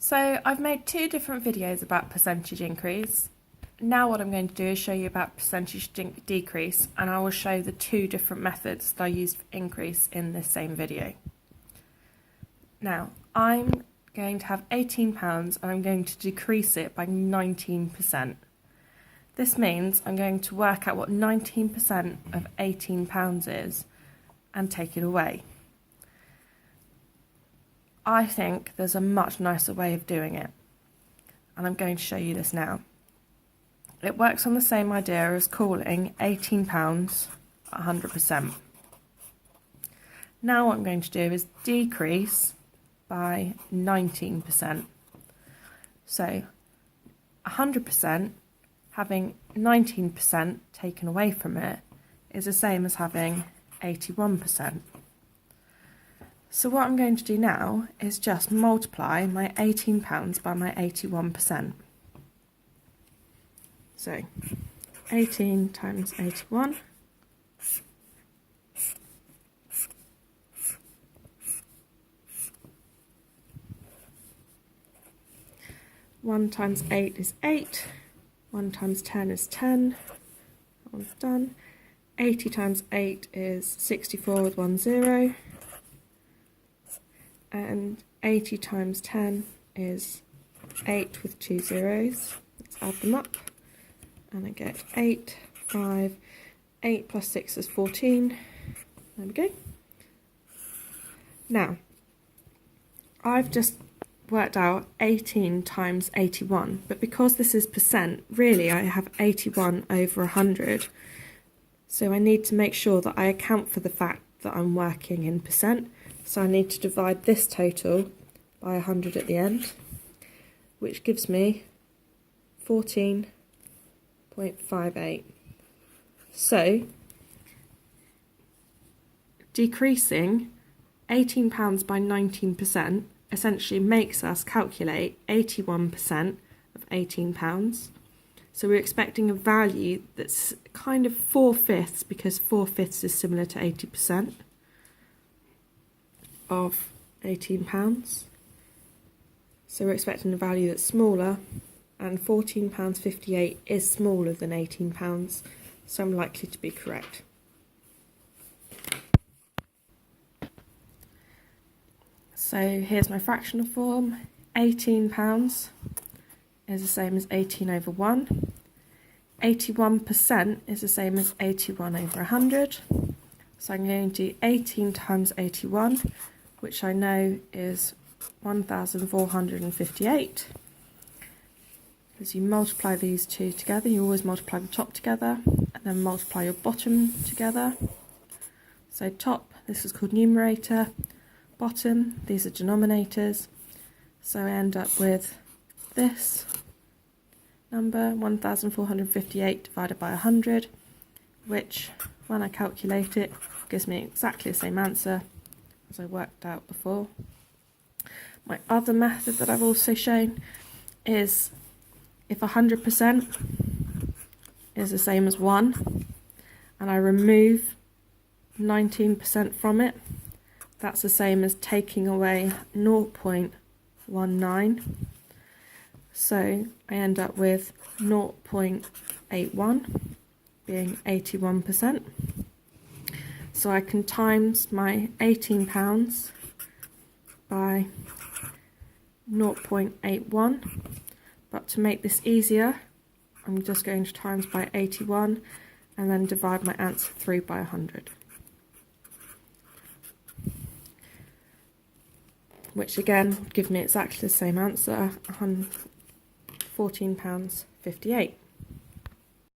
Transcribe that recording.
So I've made two different videos about percentage increase. Now what I'm going to do is show you about percentage decrease, and I will show the two different methods that I used for increase in this same video. Now I'm going to have £18 and I'm going to decrease it by 19%. This means I'm going to work out what 19% of £18 is and take it away. I think there's a much nicer way of doing it, and I'm going to show you this now. It works on the same idea as calling £18 100%. Now what I'm going to do is decrease by 19%. So 100% having 19% taken away from it is the same as having 81%. So what I'm going to do now is just multiply my £18 by my 81%. So 18 times 81 . 1 times 8 is 8, 1 times 10 is 10, that one's done. 80 times 8 is 64 with 1 0, and 80 times 10 is 8 with 2 zeros. Let's add them up, and I get 8, 5, 8 plus 6 is 14, there we go. Now, I've just worked out 18 times 81, but because this is percent, really I have 81 over 100. So I need to make sure that I account for the fact that I'm working in percent. So I need to divide this total by 100 at the end, which gives me 14.58. So decreasing £18 by 19% essentially makes us calculate 81% of £18. So we're expecting a value that's kind of 4/5, because 4/5 is similar to 80% of £18. So we're expecting a value that's smaller, and £14.58 is smaller than £18, so I'm likely to be correct. So here's my fractional form. £18 is the same as 18 over 1. 81% is the same as 81 over 100. So I'm going to do 18 times 81, which I know is 1,458. As you multiply these two together, you always multiply the top together, and then multiply your bottom together. So top, this is called numerator. Bottom, these are denominators, so I end up with this number, 1,458 divided by 100, which, when I calculate it, gives me exactly the same answer as I worked out before. My other method that I've also shown is if 100% is the same as 1, and I remove 19% from it, that's the same as taking away 0.19. So I end up with 0.81 being 81%. So I can times my £18 by 0.81. But to make this easier, I'm just going to times by 81 and then divide my answer through by 100. Which again would give me exactly the same answer, £14.58.